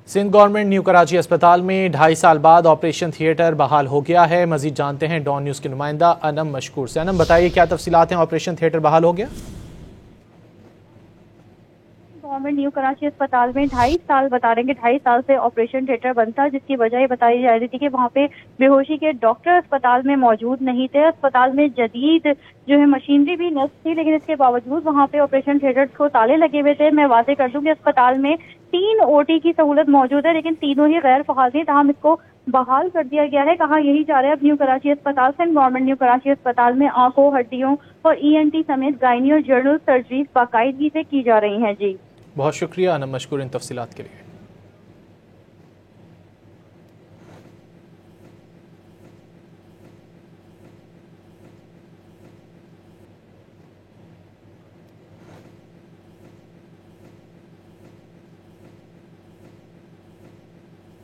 Sindh government new Karachi अस्पताल में 2.5 साल बाद ऑपरेशन थिएटर बहाल हो गया है। मजीद जानते हैं डॉन न्यूज़ के नुमाइंदा अनम मशकूर से। अनम, बताइए क्या तफसीलात हैं, ऑपरेशन थिएटर बहाल हो गया? गवर्नमेंट न्यू कराची अस्पताल में 2.5 साल बता रहे हैं कि 2.5 साल से ऑपरेशन थिएटर बंद था, जिसकी वजह ये बताई जा रही थी कि वहाँ पे बेहोशी के डॉक्टर अस्पताल में मौजूद नहीं थे। अस्पताल में जदीद जो है मशीनरी भी नस्ब थी, लेकिन इसके बावजूद वहाँ पे ऑपरेशन थिएटर को ताले लगे हुए थे। मैं वाजे कर दूं कि अस्पताल में 3 OT की सहूलत मौजूद है, लेकिन तीनों ही गैर फआल थी। तमाम इसको बहाल कर दिया गया है। कहा यही जा रहा है अब न्यू कराची अस्पताल से। गवर्नमेंट न्यू कराची अस्पताल में आंखों, हड्डियों और ENT समेत गायनी और जनरल सर्जरीज बाकायदगी से की जा रही हैं। जी बहुत शुक्रिया अनम मशकूर इन तफसीलात के लिए।